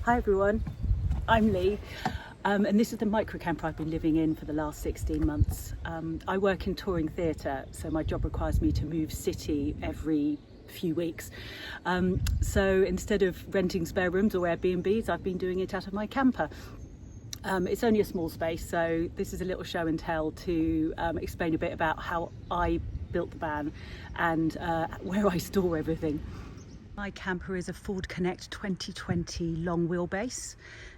Hi everyone, I'm Lee, and this is the micro camper I've been living in for the last 16 months. I work in touring theatre, so my job requires me to move city every few weeks. So instead of renting spare rooms or Airbnbs, I've been doing it out of my camper. It's only a small space, so this is a little show and tell to explain a bit about how I built the van and where I store everything. My camper is a Ford Connect 2020 long wheelbase,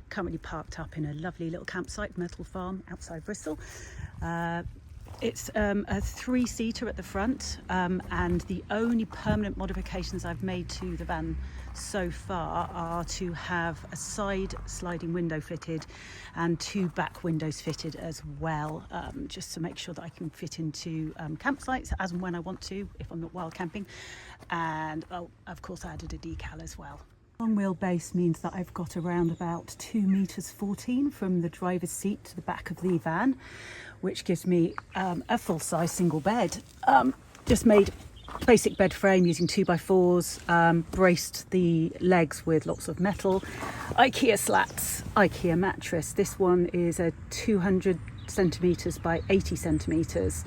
currently parked up in a lovely little campsite, Myrtle Farm, outside Bristol. It's a three-seater at the front, and the only permanent modifications I've made to the van so far are to have a side sliding window fitted and two back windows fitted as well, just to make sure that I can fit into campsites as and when I want to, if I'm not wild camping. And of course I added a decal as well. Long wheelbase means that I've got around about 2 meters 14 from the driver's seat to the back of the van, which gives me a full-size single bed. Just made basic bed frame using 2x4s, braced the legs with lots of metal, IKEA slats, IKEA mattress. This one is a 200 centimeters by 80 centimeters.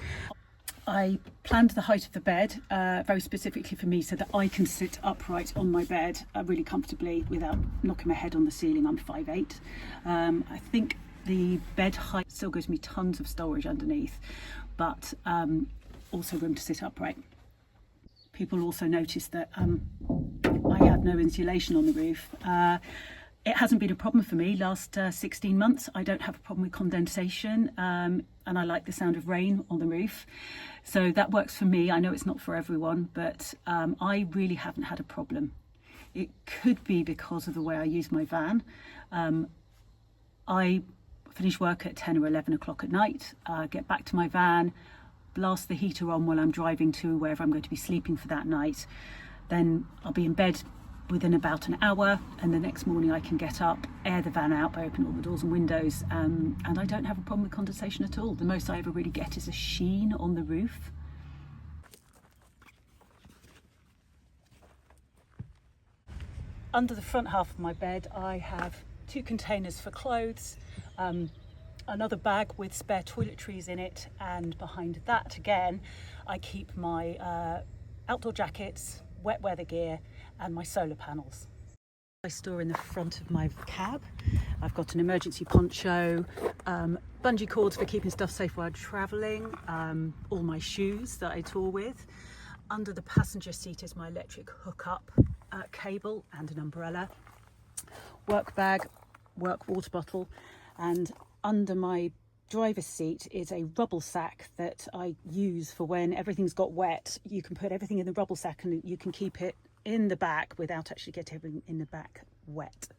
I planned the height of the bed very specifically for me so that I can sit upright on my bed really comfortably without knocking my head on the ceiling. I'm 5'8". I think the bed height still gives me tons of storage underneath, but also room to sit upright. People also notice that I have no insulation on the roof. It hasn't been a problem for me last 16 months. I don't have a problem with condensation, and I like the sound of rain on the roof. So that works for me. I know it's not for everyone, but I really haven't had a problem. It could be because of the way I use my van. I finish work at 10 or 11 o'clock at night, get back to my van, blast the heater on while I'm driving to wherever I'm going to be sleeping for that night. Then I'll be in bed within about an hour, and the next morning I can get up, air the van out by opening all the doors and windows, and I don't have a problem with condensation at all. The most I ever really get is a sheen on the roof. Under the front half of my bed I have 2 containers for clothes, another bag with spare toiletries in it, and behind that again I keep my outdoor jackets, wet weather gear and my solar panels. I store in the front of my cab. I've got an emergency poncho, bungee cords for keeping stuff safe while travelling, all my shoes that I tour with. Under the passenger seat is my electric hookup cable and an umbrella, work bag, work water bottle, and under my driver's seat is a rubble sack that I use for when everything's got wet. You can put everything in the rubble sack and you can keep it in the back without actually getting everything in the back wet.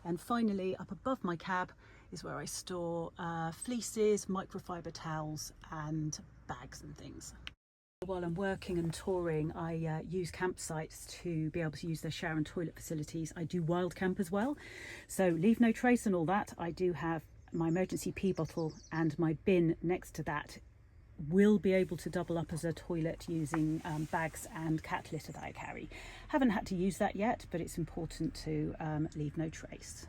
And finally, up above my cab is where I store fleeces, microfiber towels and bags and things. While I'm working and touring, I use campsites to be able to use their shower and toilet facilities. I do wild camp as well, so leave no trace and all that. I do have my emergency pee bottle, and my bin next to that will be able to double up as a toilet using bags and cat litter that I carry. Haven't had to use that yet, but it's important to leave no trace.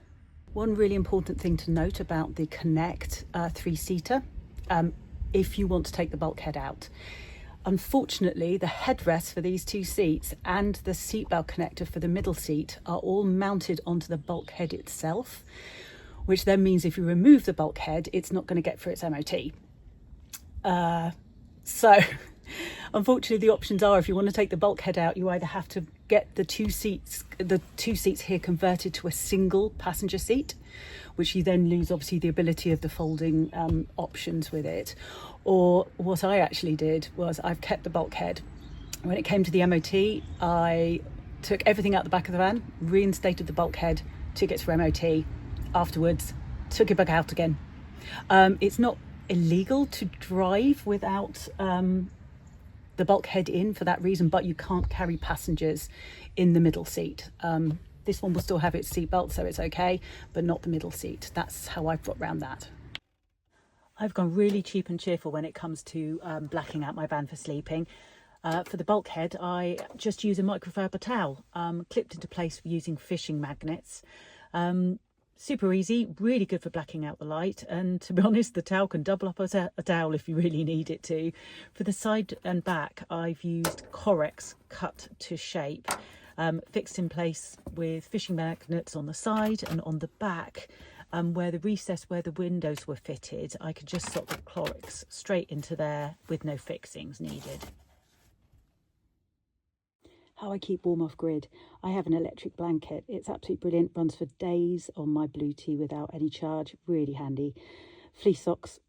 One really important thing to note about the Connect three-seater, if you want to take the bulkhead out. Unfortunately, the headrests for these 2 seats and the seatbelt connector for the middle seat are all mounted onto the bulkhead itself, which then means if you remove the bulkhead, it's not going to get through its MOT. So unfortunately the options are, if you want to take the bulkhead out, you either have to get the two seats here converted to a single passenger seat, which you then lose obviously the ability of the folding options with it. Or what I actually did was I've kept the bulkhead. When it came to the MOT, I took everything out the back of the van, reinstated the bulkhead, took it for MOT. Afterwards, took it back out again. It's not illegal to drive without the bulkhead in for that reason, but you can't carry passengers in the middle seat. This one will still have its seatbelt, so it's okay, but not the middle seat. That's how I've got around that. I've gone really cheap and cheerful when it comes to blacking out my van for sleeping. For the bulkhead, I just use a microfiber towel clipped into place using fishing magnets. Super easy, really good for blacking out the light, and to be honest, the towel can double up as a towel if you really need it to. For the side and back, I've used Corex cut to shape, fixed in place with fishing magnets on the side, and on the back, where the recess where the windows were fitted, I could just slot the Corex straight into there with no fixings needed. How I keep warm off grid. I have an electric blanket. It's absolutely brilliant. Runs for days on my blue tea without any charge. Really handy. Fleece socks,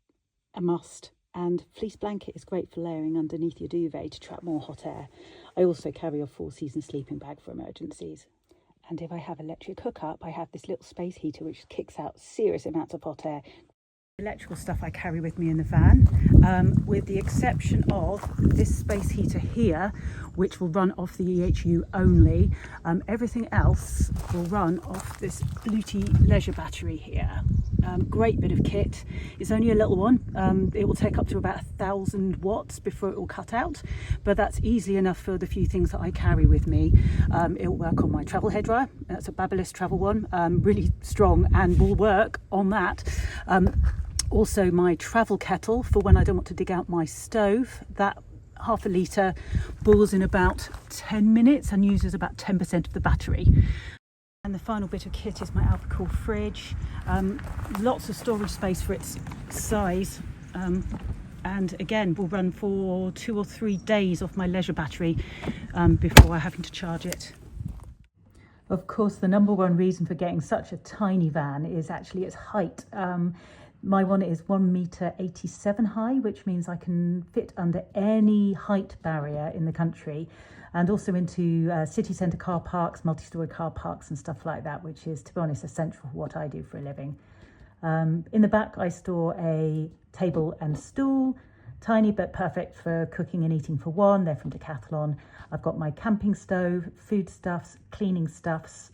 a must. And fleece blanket is great for layering underneath your duvet to trap more hot air. I also carry a 4-season sleeping bag for emergencies. And if I have electric hookup, I have this little space heater which kicks out serious amounts of hot air. Electrical stuff I carry with me in the van, with the exception of this space heater here, which will run off the EHU only. Everything else will run off this Blue Tea leisure battery here. Great bit of kit. It's only a little one. It will take up to about 1,000 watts before it will cut out, but that's easily enough for the few things that I carry with me. It will work on my travel hairdryer. That's a Babyliss travel one, really strong, and will work on that. Also my travel kettle for when I don't want to dig out my stove. That half a litre boils in about 10 minutes and uses about 10% of the battery. And the final bit of kit is my Alpha-Cool fridge. Lots of storage space for its size. And again, will run for 2 or 3 days off my leisure battery before having to charge it. Of course, the number one reason for getting such a tiny van is actually its height. My one is 1.87 meters high, which means I can fit under any height barrier in the country, and also into city centre car parks, multi-storey car parks and stuff like that, which is, to be honest, essential for what I do for a living. In the back, I store a table and stool, tiny but perfect for cooking and eating for one. They're from Decathlon. I've got my camping stove, foodstuffs, cleaning stuffs,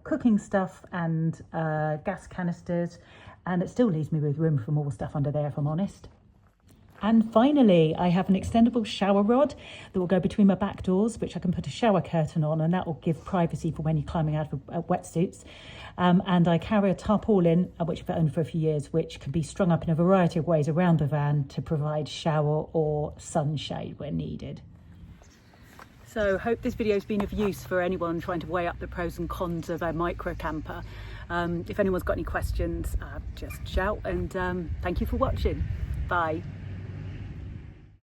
cooking stuff, and gas canisters. And it still leaves me with room for more stuff under there, if I'm honest. And finally, I have an extendable shower rod that will go between my back doors, which I can put a shower curtain on, and that will give privacy for when you're climbing out of wetsuits. And I carry a tarpaulin, which I've owned for a few years, which can be strung up in a variety of ways around the van to provide shower or sunshade when needed. So hope this video has been of use for anyone trying to weigh up the pros and cons of a micro camper. If anyone's got any questions, just shout, and thank you for watching. Bye.